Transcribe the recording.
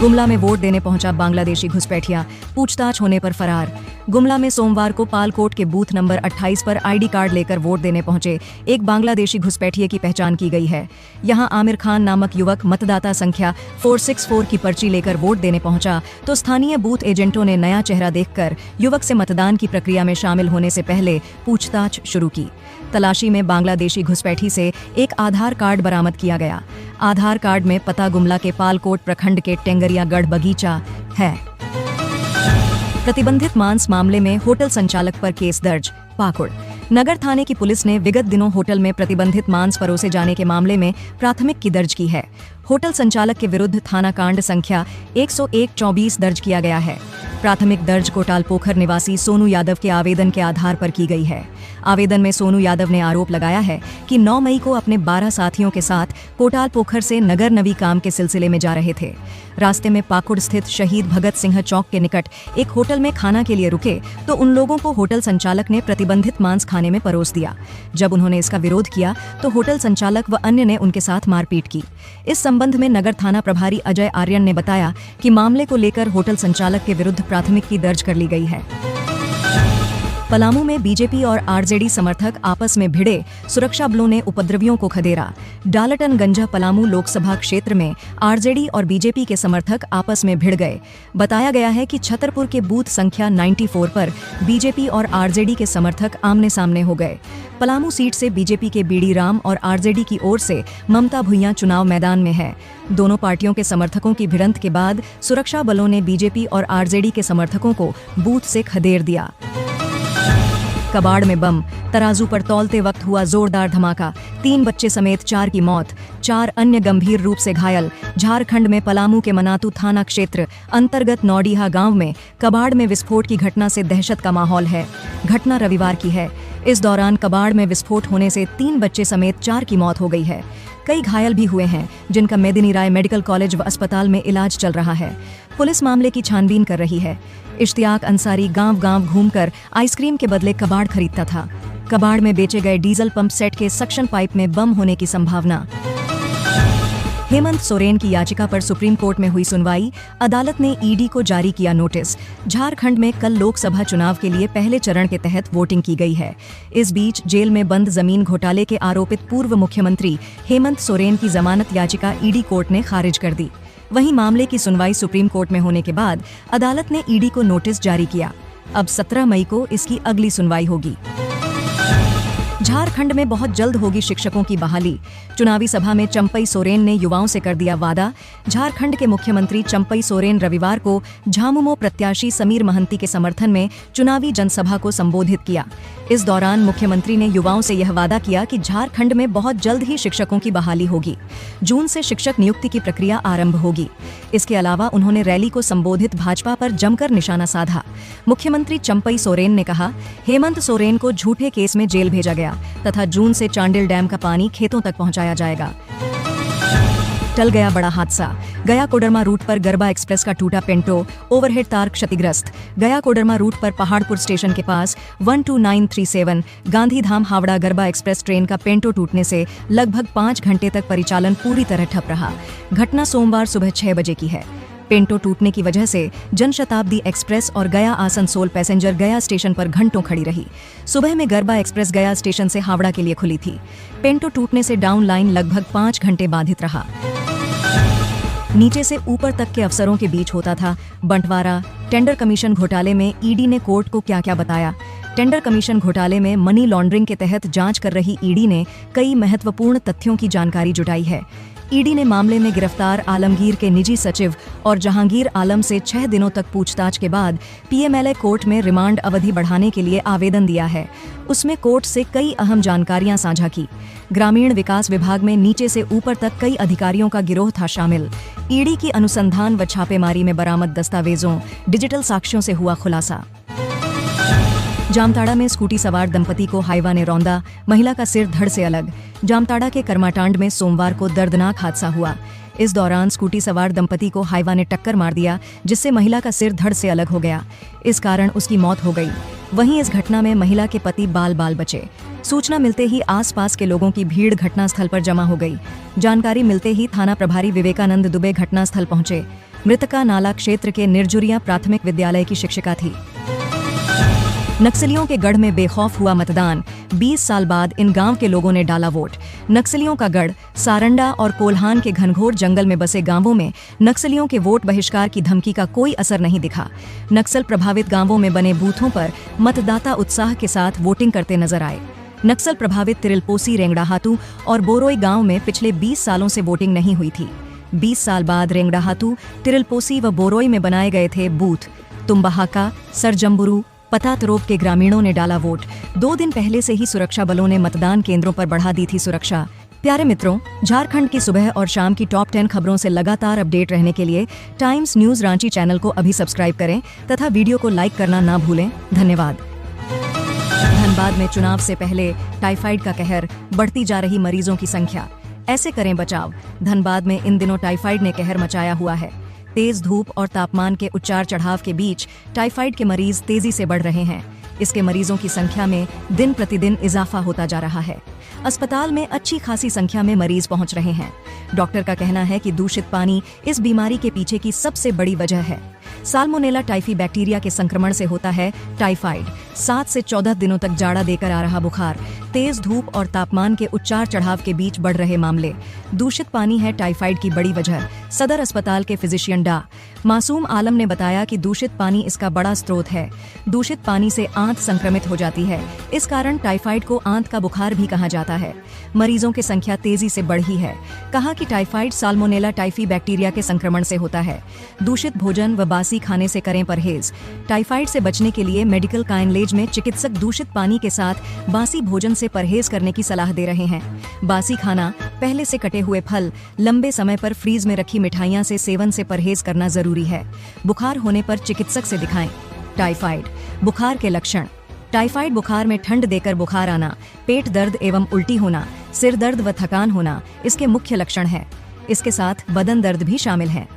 गुमला में वोट देने पहुंचा बांग्लादेशी घुसपैठिया, पूछताछ होने पर फरार। गुमला में सोमवार को पालकोट के बूथ नंबर 28 पर आईडी कार्ड लेकर वोट देने पहुंचे एक बांग्लादेशी घुसपैठिए की पहचान की गई है। यहां आमिर खान नामक युवक मतदाता संख्या 464 की पर्ची लेकर वोट देने पहुंचा तो स्थानीय बूथ एजेंटों ने नया चेहरा देखकर युवक से मतदान की प्रक्रिया में शामिल होने से पहले पूछताछ शुरू की। तलाशी में बांग्लादेशी घुसपैठी से एक आधार कार्ड बरामद किया गया। आधार कार्ड में पता गुमला के पालकोट प्रखंड के टेंगरियागढ़ बगीचा है। प्रतिबंधित मांस मामले में होटल संचालक पर केस दर्ज, पाकुड़। नगर थाने की पुलिस ने विगत दिनों होटल में प्रतिबंधित मांस परोसे जाने के मामले में प्राथमिकी दर्ज की है। होटल संचालक के विरुद्ध थाना कांड संख्या 101-24 दर्ज किया गया है। प्राथमिक दर्ज कोटाल पोखर निवासी सोनू यादव के आवेदन के आधार पर की गई है। आवेदन में सोनू यादव ने आरोप लगाया है कि 9 मई को अपने 12 साथियों के साथ कोटाल पोखर से नगर नवी काम के सिलसिले में जा रहे थे। रास्ते में पाकुड़ स्थित शहीद भगत सिंह चौक के निकट एक होटल में खाना के लिए रुके तो उन लोगों को होटल संचालक ने प्रतिबंधित मांस खाने में परोस दिया। जब उन्होंने इसका विरोध किया तो होटल संचालक व अन्य ने उनके साथ मारपीट की। इस संबंध में नगर थाना प्रभारी अजय आर्यन ने बताया कि मामले को लेकर होटल संचालक के विरुद्ध प्राथमिकी दर्ज कर ली गई है। पलामू में बीजेपी और आरजेडी समर्थक आपस में भिड़े, सुरक्षा बलों ने उपद्रवियों को खदेड़ा। डालटनगंज पलामू लोकसभा क्षेत्र में आरजेडी और बीजेपी के समर्थक आपस में भिड़ गए। बताया गया है कि छतरपुर के बूथ संख्या 94 पर बीजेपी और आरजेडी के समर्थक आमने सामने हो गए। पलामू सीट से बीजेपी के बीडी राम और आरजेडी की ओर से ममता भुइयां चुनाव मैदान में है। दोनों पार्टियों के समर्थकों की भिड़ंत के बाद सुरक्षा बलों ने बीजेपी और आरजेडी के समर्थकों को बूथ से खदेड़ दिया। कबाड़ में बम, तराजू पर तौलते वक्त हुआ जोरदार धमाका, 3 बच्चे समेत 4 की मौत, 4 अन्य गंभीर रूप से घायल। झारखंड में पलामू के मनातू थाना क्षेत्र अंतर्गत नौडीहा गांव में कबाड़ में विस्फोट की घटना से दहशत का माहौल है। घटना रविवार की है। इस दौरान कबाड़ में विस्फोट होने से 3 बच्चे समेत 4 की मौत हो गई है। कई घायल भी हुए हैं, जिनका मेदिनी राय मेडिकल कॉलेज व अस्पताल में इलाज चल रहा है। पुलिस मामले की छानबीन कर रही है। इश्तियाक अंसारी गांव-गांव घूमकर आइसक्रीम के बदले कबाड़ खरीदता था। कबाड़ में बेचे गए डीजल पंप सेट के सक्शन पाइप में बम होने की संभावना। हेमंत सोरेन की याचिका पर सुप्रीम कोर्ट में हुई सुनवाई। अदालत ने ईडी को जारी किया नोटिस। झारखंड में कल लोकसभा चुनाव के लिए पहले चरण के तहत वोटिंग की गई है। इस बीच जेल में बंद जमीन घोटाले के आरोपित पूर्व मुख्यमंत्री हेमंत सोरेन की जमानत याचिका ईडी कोर्ट ने खारिज कर दी। वहीं मामले की सुनवाई सुप्रीम कोर्ट में होने के बाद अदालत ने ईडी को नोटिस जारी किया। अब 17 मई को इसकी अगली सुनवाई होगी। झारखंड में बहुत जल्द होगी शिक्षकों की बहाली। चुनावी सभा में चंपई सोरेन ने युवाओं से कर दिया वादा। झारखंड के मुख्यमंत्री चंपई सोरेन रविवार को झामुमो प्रत्याशी समीर महंती के समर्थन में चुनावी जनसभा को संबोधित किया। इस दौरान मुख्यमंत्री ने युवाओं से यह वादा किया कि झारखंड में बहुत जल्द ही शिक्षकों की बहाली होगी। जून से शिक्षक नियुक्ति की प्रक्रिया आरंभ होगी। इसके अलावा उन्होंने रैली को संबोधित भाजपा पर जमकर निशाना साधा। मुख्यमंत्री चंपई सोरेन ने कहा, हेमंत सोरेन को झूठे केस में जेल भेजा गया तथा जून से चांडिल डैम का पानी खेतों तक पहुंचाया जाएगा। टल गया बड़ा हादसा। गया कोडरमा रूट पर गरबा एक्सप्रेस का टूटा पेंटो, ओवरहेड तार क्षतिग्रस्त। गया कोडरमा रूट पर पहाड़पुर स्टेशन के पास 12937 गांधीधाम हावड़ा गरबा एक्सप्रेस ट्रेन का पेंटो टूटने से लगभग 5 घंटे तक परिचालन पूरी तरह ठप रहा। घटना सोमवार सुबह 6 बजे की है। पेंटो टूटने की वजह से जनशताब्दी एक्सप्रेस और गया आसनसोल पैसेंजर गया स्टेशन पर घंटों खड़ी रही। सुबह में गरबा एक्सप्रेस गया स्टेशन से हावड़ा के लिए खुली थी। पेंटो टूटने से डाउन लाइन लगभग 5 घंटे बाधित रहा। नीचे से ऊपर तक के अफसरों के बीच होता था बंटवारा। टेंडर कमीशन घोटाले में ईडी ने कोर्ट को क्या-क्या बताया। टेंडर कमीशन घोटाले में मनी लॉन्ड्रिंग के तहत जांच कर रही ईडी ने कई महत्वपूर्ण तथ्यों की जानकारी जुटाई है। ईडी ने मामले में गिरफ्तार आलमगीर के निजी सचिव और जहांगीर आलम से 6 दिनों तक पूछताछ के बाद पीएमएलए कोर्ट में रिमांड अवधि बढ़ाने के लिए आवेदन दिया है। उसमें कोर्ट से कई अहम जानकारियां साझा की। ग्रामीण विकास विभाग में नीचे से ऊपर तक कई अधिकारियों का गिरोह था शामिल। ईडी की अनुसंधान व छापेमारी में बरामद दस्तावेजों, डिजिटल साक्ष्यों से हुआ खुलासा। जामताड़ा में स्कूटी सवार दंपति को हाईवा ने रौंदा, महिला का सिर धड़ से अलग। जामताड़ा के कर्माटांड में सोमवार को दर्दनाक हादसा हुआ। इस दौरान स्कूटी सवार दंपति को हाईवा ने टक्कर मार दिया, जिससे महिला का सिर धड़ से अलग हो गया। इस कारण उसकी मौत हो गई। वहीं इस घटना में महिला के पति बाल बाल बचे। सूचना मिलते ही आसपास के लोगों की भीड़ घटनास्थल पर जमा हो गई। जानकारी मिलते ही थाना प्रभारी विवेकानंद दुबे घटनास्थल पहुंचे। मृतका नाला क्षेत्र के निर्जुरिया प्राथमिक विद्यालय की शिक्षिका थी। नक्सलियों के गढ़ में बेखौफ हुआ मतदान, 20 साल बाद इन गांव के लोगों ने डाला वोट। नक्सलियों का गढ़ सारंडा और कोल्हान के घनघोर जंगल में बसे गांवों में नक्सलियों के वोट बहिष्कार की धमकी का कोई असर नहीं दिखा। नक्सल प्रभावित गांवों में बने बूथों पर मतदाता उत्साह के साथ वोटिंग करते नजर आए। नक्सल प्रभावित तिरलपोसी, रेंगड़ाहातू और बोरोई गांव में पिछले 20 सालों से वोटिंग नहीं हुई थी। 20 साल बाद रेंगड़ाहातू, तिरलपोसी व बोरोई में बनाए गए थे बूथ। तुम्बाहाका, सरजम्बुरु, पतातरोप के ग्रामीणों ने डाला वोट। 2 दिन पहले से ही सुरक्षा बलों ने मतदान केंद्रों पर बढ़ा दी थी सुरक्षा। प्यारे मित्रों, झारखंड की सुबह और शाम की टॉप 10 खबरों से लगातार अपडेट रहने के लिए टाइम्स न्यूज रांची चैनल को अभी सब्सक्राइब करें तथा वीडियो को लाइक करना ना भूलें। धन्यवाद। धनबाद में चुनाव से पहले टाइफाइड का कहर, बढ़ती जा रही मरीजों की संख्या, ऐसे करें बचाव। धनबाद में इन दिनों टाइफाइड ने कहर मचाया हुआ है। तेज धूप और तापमान के उतार चढ़ाव के बीच टाइफाइड के मरीज तेजी से बढ़ रहे हैं। इसके मरीजों की संख्या में दिन प्रतिदिन इजाफा होता जा रहा है। अस्पताल में अच्छी खासी संख्या में मरीज पहुंच रहे हैं। डॉक्टर का कहना है कि दूषित पानी इस बीमारी के पीछे की सबसे बड़ी वजह है। साल्मोनेला टाइफी बैक्टीरिया के संक्रमण से होता है टाइफाइड। 7 से 14 दिनों तक जाड़ा देकर आ रहा बुखार, तेज धूप और तापमान के उतार चढ़ाव के बीच बढ़ रहे मामले, दूषित पानी है टाइफाइड की बड़ी वजह। सदर अस्पताल के फिजिशियन डा. मासूम आलम ने बताया कि दूषित पानी इसका बड़ा स्रोत है। दूषित पानी से आंत संक्रमित हो जाती है। इस कारण टाइफाइड को आंत का बुखार भी कहा जाता है। मरीजों की संख्या तेजी से बढ़ी है। कहा कि टाइफाइड साल्मोनेला टाइफी बैक्टीरिया के संक्रमण से होता है। दूषित भोजन व बासी खाने से करें परहेज। टाइफाइड से बचने के लिए मेडिकल काइनलेज में चिकित्सक दूषित पानी के साथ बासी भोजन से परहेज करने की सलाह दे रहे हैं। बासी खाना, पहले से कटे हुए फल, लंबे समय पर फ्रीज में रखी मिठाइयां से सेवन से परहेज करना जरूरी है। बुखार होने पर चिकित्सक से दिखाएं। टाइफाइड बुखार के लक्षण। टाइफाइड बुखार में ठंड देकर बुखार आना, पेट दर्द एवं उल्टी होना, सिर दर्द व थकान होना इसके मुख्य लक्षण हैं। इसके साथ बदन दर्द भी शामिल है।